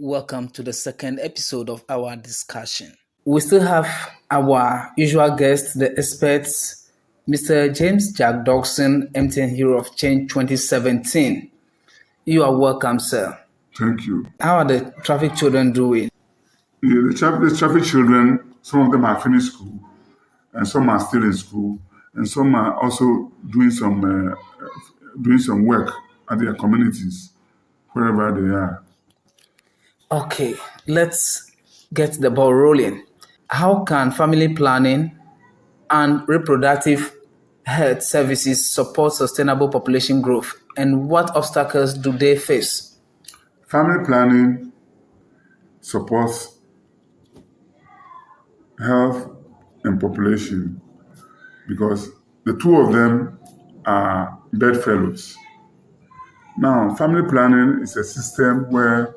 Welcome to the second episode of our discussion. We still have our usual guests, the experts, Mr. James Dawson, MTN Heroes of Change 2017. You are welcome, sir. Thank you. How are the traffic children doing? The traffic children, some of them have finished school, and some are still in school, and some are also doing some work at their communities, wherever they are. Okay, let's get the ball rolling. How can family planning and reproductive health services support sustainable population growth, and what obstacles do they face? Family planning supports health and population because the two of them are bedfellows. Now, family planning is a system where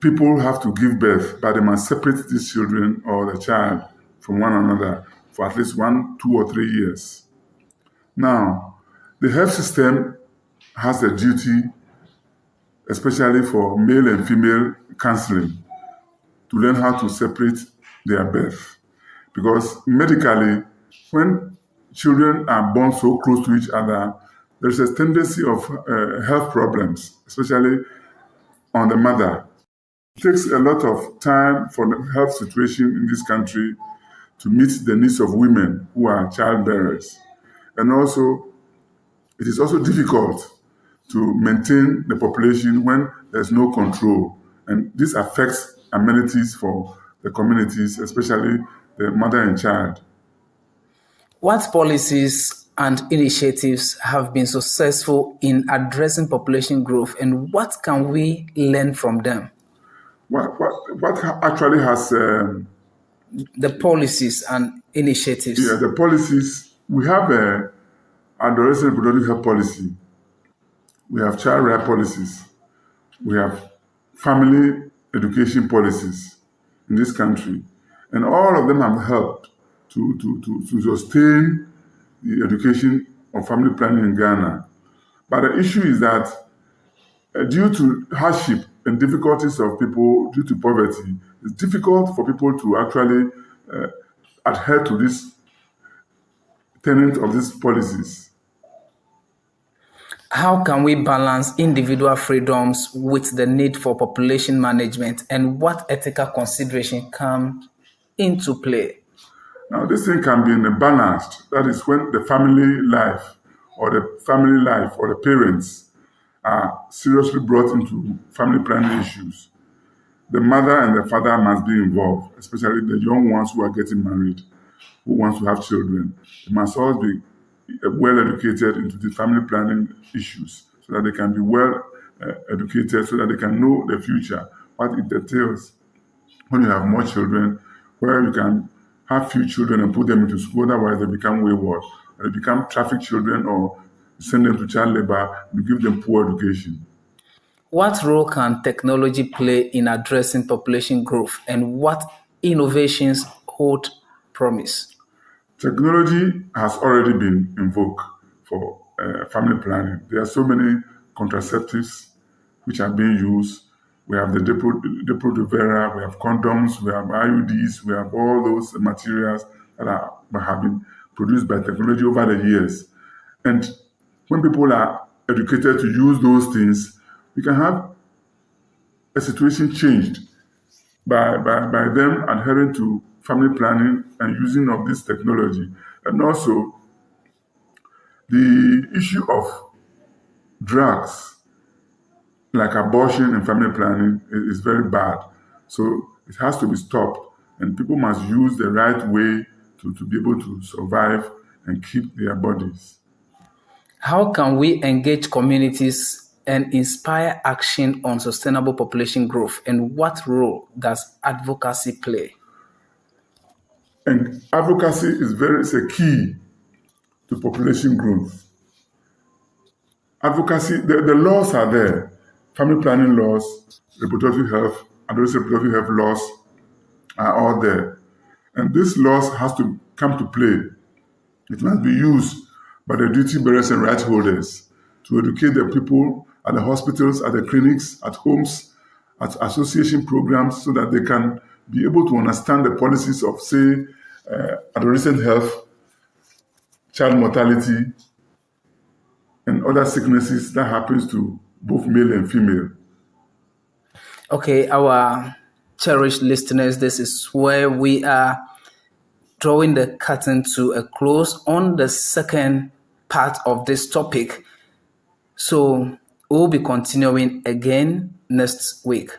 people have to give birth, but they must separate these children or the child from one another for at least 1, 2, or 3 years. Now, the health system has a duty, especially for male and female counseling, to learn how to separate their birth. Because medically, when children are born so close to each other, there's a tendency of health problems, especially on the mother. It takes a lot of time for the health situation in this country to meet the needs of women who are childbearers. And also, it is also difficult to maintain the population when there's no control. And this affects amenities for the communities, especially the mother and child. What policies and initiatives have been successful in addressing population growth, and what can we learn from them? What actually has... the policies and initiatives. Yeah, the policies. We have adolescent reproductive health policy. We have child right policies. We have family education policies in this country. And all of them have helped to sustain the education of family planning in Ghana. But the issue is that due to hardship and difficulties of people due to poverty, it's difficult for people to actually adhere to this tenet of these policies. How can we balance individual freedoms with the need for population management, and what ethical consideration come into play? Now, this thing can be balanced. That is when the family life or the parents are seriously brought into family planning issues. The mother and the father must be involved, especially the young ones who are getting married, who want to have children. They must always be well educated into the family planning issues so that they can be well educated, so that they can know the future, what it entails when you have more children, where you can have few children and put them into school, otherwise they become wayward, or they become traffic children, or send them to child labor and give them poor education. What role can technology play in addressing population growth, and what innovations hold promise? Technology has already been invoked for family planning. There are so many contraceptives which are being used. We have the Depo-Provera, we have condoms, we have IUDs, we have all those materials that have been produced by technology over the years. And when people are educated to use those things, we can have a situation changed by them adhering to family planning and using of this technology. And also, the issue of drugs, like abortion and family planning, is very bad. So it has to be stopped, and people must use the right way to be able to survive and keep their bodies. How can we engage communities and inspire action on sustainable population growth, and what role does advocacy play? And advocacy is a key to population growth. Advocacy, the laws are there. Family planning laws, reproductive health, adolescent reproductive health laws are all there. And these laws has to come to play. It must be used by the duty bearers and rights holders to educate the people at the hospitals, at the clinics, at homes, at association programs, so that they can be able to understand the policies of, say, adolescent health, child mortality, and other sicknesses that happens to both male and female. Okay, our cherished listeners, this is where we are drawing the curtain to a close on the second part of this topic. So we'll be continuing again next week.